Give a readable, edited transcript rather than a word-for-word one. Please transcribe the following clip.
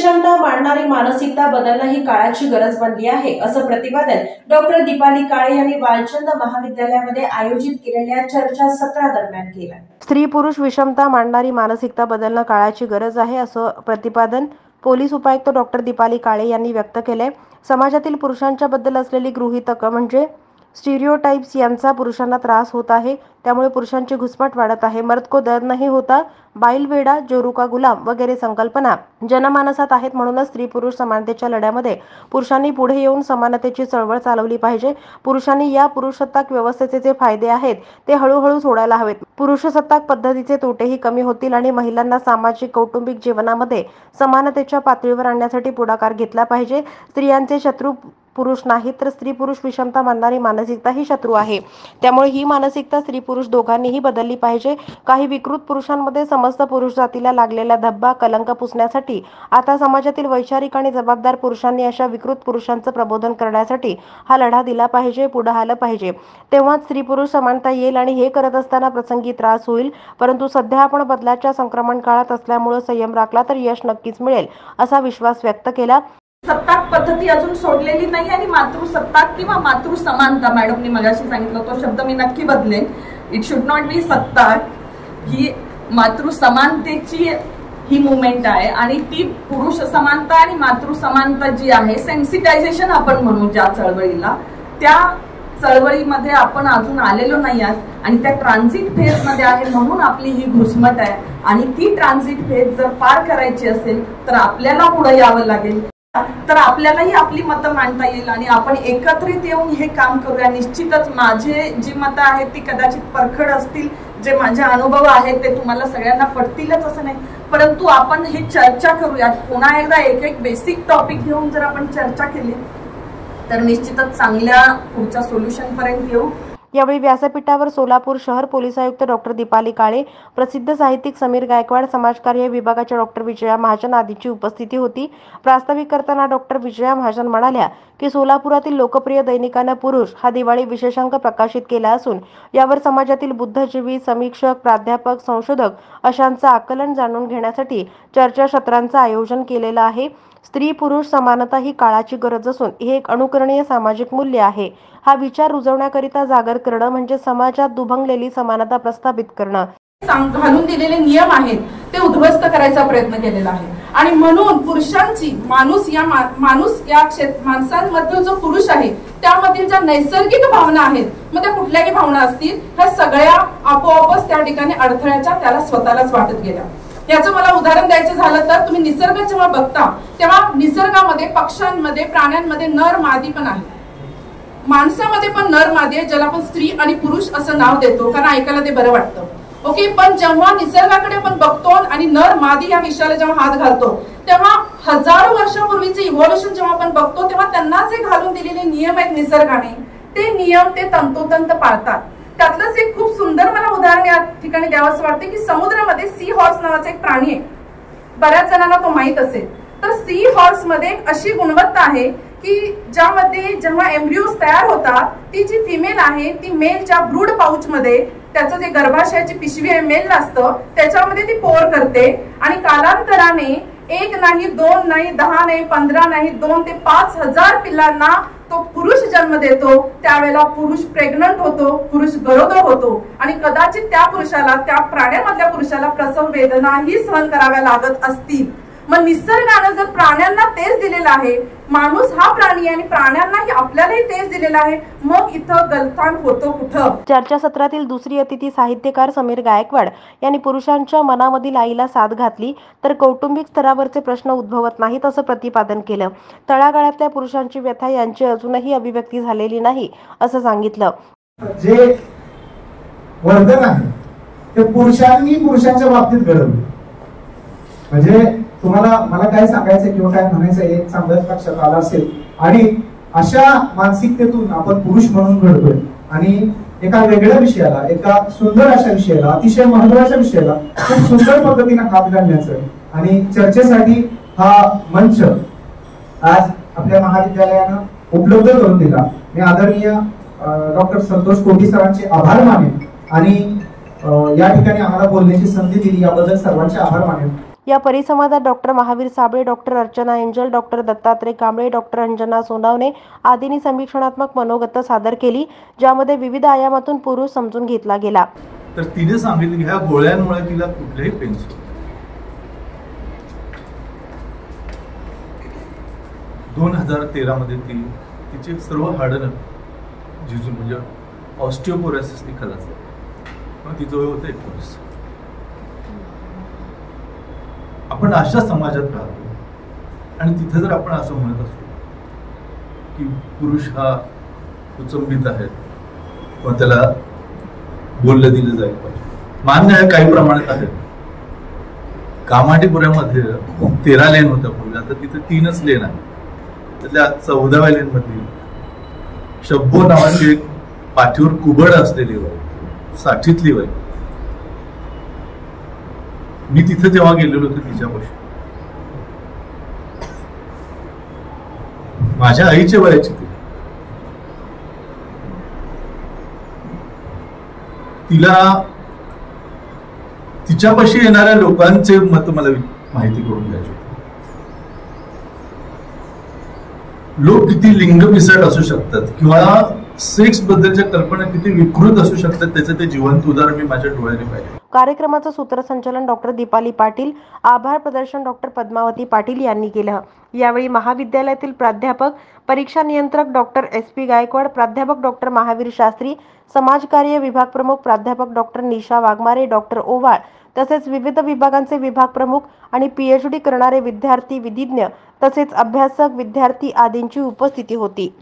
विषमता मांडणारी मानसिकता बदलणं ही काळाची गरज बनली आहे, असं प्रतिपादन डॉक्टर दीपाली काळे यांनी वालचंद महाविद्यालयामध्ये आयोजित केलेल्या चर्चासत्रादरम्यान केलं। स्त्री पुरुष विषमता मांडणारी मानसिकता बदलणं काळाची गरज आहे, असं प्रतिपादन पोलीस उपायुक्त डॉक्टर दीपाली काळे यांनी व्यक्त केले। समाजातील पुरुषांच्या बद्दल असलेली गृहीतकं म्हणजे स्टिरियोटाइप्स यांचा पुरुषांना त्रास होत आहे, त्यामुळे पुरुषांची घुसमट वाढत आहे। मर्द को दर्द नहीं होता, बाईल वेडा, जोरू का गुलाम वगैरे संकल्पना जनमानसात आहेत। म्हणूनच स्त्री पुरुष समानतेच्या लढ्यामध्ये पुरुषांनी पुढे येऊन समानतेची चळवळ चालवली पाहिजे। पुरुषांनी या पुरुषसत्ताक व्यवस्थेचे जे फायदे आहेत ते हळूहळू सोडायला हवेत। पुरुषसत्ताक पद्धतीचे तोटेही कमी होतील आणि महिलांना सामाजिक कौटुंबिक जीवनामध्ये समानतेच्या पातळीवर आणण्यासाठी पुढाकार घेतला पाहिजे। स्त्रियांचे शत्रू पुरुष नाही, तर स्त्री पुरुष विषमता मानणारी मानसिकता ही शत्रू आहे। त्यामुळे ही मानसिकता स्त्री पुरुष दोघांनीही बदलली पाहिजे। काही विकृत पुरुषांमध्ये समस्त पुरुष जातीला लागलेला धब्बा कलंक पुसण्यासाठी आता समाजातील वैचारिक आणि जबाबदार पुरुषांनी अशा विकृत पुरुषांचं प्रबोधन करण्यासाठी हा लढा दिला पाहिजे, पुढे आलं पाहिजे। तेव्हाच स्त्री पुरुष समानता येईल आणि हे करत असताना प्रसंगी त्रास होईल, परंतु सध्या आपण बदलाच्या संक्रमण काळात असल्यामुळे संयम राखला तर यश नक्कीच मिळेल, असा विश्वास व्यक्त केला। सत्ताक पद्धती अजून सोडलेली नाही आणि मातृसत्ताक किंवा मातृसमानता, मॅडमनी मगाशी सांगितलं तो शब्द मी नक्की बदलेन। It should not be Sattar, he मातृसमानतेची he movement आहे आणि ती पुरुष समानता आणि मातृसमानता जी आहे, सेन्सिटायझेशन आपण म्हणू ज्या चळवळीला, त्या चळवळीमध्ये आपण अजून आलेलो नाही आहात आणि त्या ट्रान्झिट फेज मध्ये आहे, म्हणून आपली ही घुसमट आहे। आणि ती ट्रान्झिट फेज जर पार करायची असेल तर आपल्याला पुढे यावं लागेल, तर आपल्यालाही आपली मतं मांडता येईल आणि आपण एकत्रित येऊन हे काम करूया। निश्चितच माझे जी मतं आहेत ती कदाचित परखड असतील, जे माझे अनुभव आहेत ते तुम्हाला सगळ्यांना पटतीलच असं नाही, परंतु आपण हे चर्चा करूया। पुन्हा एकदा एक बेसिक टॉपिक घेऊन जर आपण चर्चा केली तर निश्चितच चांगल्या पुढच्या सोल्युशन पर्यंत येऊ। यावेळी व्यासपीठावर सोलापूर शहर पोलीस आयुक्त डॉक्टर दीपाली काळे, प्रसिद्ध साहित्यिक समीर गायकवाड, समाजकार्य विभागाच्या डॉक्टर विजया महाजन आदींची उपस्थिती होती। प्रास्ताविक करताना डॉक्टर विजया महाजन म्हणाल्या की सोलापुरातील लोकप्रिय दैनिकानं पुरुष हा दिवाळी विशेषांक प्रकाशित केला असून यावर समाजातील बुद्धजीवी, समीक्षक, प्राध्यापक, संशोधक अशांचं आकलन जाणून घेण्यासाठी चर्चासत्रांचं आयोजन केलेलं आहे। स्त्री पुरुष समानता ही काळाची गरज असून हे एक अनुकरणीय सामाजिक मूल्य आहे। हा विचार रुजवण्याकरिता जागर करणं म्हणजे समाजात दुभंगलेली समानता प्रस्थापित करणं। घालून दिलेले नियम आहेत ते उद्ध्वस्त करायचा प्रयत्न केलेला आहे आणि म्हणून पुरुषांची माणसांमधील जो पुरुष आहे त्यामधील ज्या नैसर्गिक भावना आहेत, मग त्या कुठल्याही भावना असतील, ह्या सगळ्या आपोआपच त्या ठिकाणी अडथळ्याच्या त्याला स्वतःलाच वाटत गेल्या। याचं मला उदाहरण द्यायचं झालं तर तुम्ही निसर्ग जेव्हा बघता तेव्हा निसर्गामध्ये पक्ष्यांमध्ये प्राण्यांमध्ये नर मादी पण आहे, माणसामध्ये पण नर मादी आहे, ज्याला आपण स्त्री आणि पुरुष असं नाव देतो कारण ऐकायला ते बरं वाटतं। ओके, पण जेव्हा निसर्गाकडे आपण बघतो आणि नर मादी या विषयाला जेव्हा हात घालतो तेव्हा हजारो वर्षापूर्वीचे इव्हॉल्युशन जेव्हा आपण बघतो तेव्हा त्यांना जे घालून दिलेले नियम आहेत निसर्गाने, ते नियम ते तंतोतंत पाळतात। त्यातलंच एक खूप सुंदर मला उदाहरण या ठिकाणी द्यावंसं वाटते की समुद्रामध्ये सी हॉर्स नावाचा एक प्राणी आहे, बऱ्याच जणांना तो माहित असेल। तर सी हॉर्स मध्ये एक अशी गुणवत्ता आहे की ज्यामध्ये जेव्हा एम्ब्रियोज तयार होतात ती जी फिमेल आहे ती मेलच्या ब्रूड पाउच मध्ये, त्याचं जे गर्भाशयाची पिशवी आहे मेल असतं त्याच्यामध्ये ती पोर करते आणि कालांतराने 1 नाही 2 नाही 10 नाही 15 नाही 2 ते 5,000 पिल्लांना तो पुरुष जन्म देतो। त्यावेळेला पुरुष प्रेग्नंट होतो, पुरुष गरोदर होतो आणि कदाचित त्या पुरुषाला, त्या प्राण्यामधल्या पुरुषाला प्रसव वेदनाही सहन कराव्या लागत असतील। मग निसर्गाने जर प्राण्यांना तेच दिलेलं आहे, माणूस हा प्राणी आणि प्राण्यांनाही आपल्यालाही तेच दिलेलं आहे, मग इथं गलथान होतो कुठं? चर्चासत्रातील दुसरी अतिथी साहित्यकार समीर गायकवाड यांनी पुरुषांच्या मनामधील आईला साथ घातली तर कौटुंबिक स्तरावरचे प्रश्न उद्भवत नाहीत असं प्रतिपादन केलं। तळागाळातल्या पुरुषांची व्यथा यांची अजूनही अभिव्यक्ती झालेली नाही असं सांगितलं। जे वर्तन आहे ते पुरुषांच्या बाबतीत घडवलं, म्हणजे तुम्हाला मला काय सांगायचं किंवा काय म्हणायचं हे चांगलंच लक्षात आलं असेल। आणि अशा मानसिकतेतून आपण पुरुष म्हणून घडतोय आणि एका वेगळ्या विषयाला, एका सुंदर अशा विषयाला, अतिशय महत्वाच्या विषयाला खूप सुंदर पद्धतीने हात घालण्याचं आणि चर्चेसाठी हा मंच आज आपल्या महाविद्यालयानं उपलब्ध करून दिला। मी आदरणीय डॉक्टर संतोष कोटी सरांचे आभार मानेन आणि या ठिकाणी आम्हाला बोलण्याची संधी दिली याबद्दल सर्वांचे आभार मानेन। या परिसंवादात doctor Mahavir Sable, doctor Archana angel, doctor Dattatray Kamble, doctor Anjana Sonawane आदींनी समीक्षणात्मक मनोगत सादर केली, ज्यामध्ये विविध आयामातून पुरुष समजून घेतला गेला. तर तिने सांगितलं की ह्या गोळ्यांमुळे तिला कुठल्याही पेन्स होत. 2013 मध्ये तिचे सर्व हाडं झिजून म्हणजे ऑस्टिओपोरोसिसने खलासलं. मग तिचं वय होतं 19. आपण अशा समाजात राहतो आणि तिथे जर आपण असं म्हणत असतो की पुरुष हा कुचंबित आहे किंवा त्याला बोललं दिलं जाईल पाहिजे, मान्य आहे काही प्रमाणात आहे. कामाठीपुऱ्यामध्ये 13 लेन होत्या पूर्वी, आता तिथे 3च लेन आहे. त्यातल्या 14व्या लेन मधली शब्बो नावाची एक पाठीवर कुबड असलेली बाई, 60तली बाई, मी तिथे जेव्हा गेलेलो होतो तिच्यापाशी, माझ्या आईच्या वयाची ती, तिला तिच्यापाशी येणाऱ्या लोकांचे मत मला माहिती करून द्यायचे होते. लोक किती लिंगपिसाट असू शकतात किंवा सेक्स बद्दलच्या कल्पना किती विकृत असू शकतात त्याचं ते जिवंत उदाहरण मी माझ्या डोळ्याने पाहिले. कार्यक्रमाचं सूत्रसंचालन डॉक्टर दीपाली पाटील, आभार प्रदर्शन डॉक्टर पद्मावती पाटील यांनी केलं. यावेळी महाविद्यालयातील प्राध्यापक, परीक्षा नियंत्रक डॉक्टर SP गायकवाड, प्राध्यापक डॉक्टर महावीर शास्त्री, समाजकार्य विभाग प्रमुख प्राध्यापक डॉक्टर निशा वाघमारे, डॉक्टर ओवाळ तसेच विविध विभागांचे विभाग प्रमुख आणि PhD करणारे विद्यार्थी, विधिज्ञ तसेच अभ्यासक, विद्यार्थी आदींची उपस्थिती होती.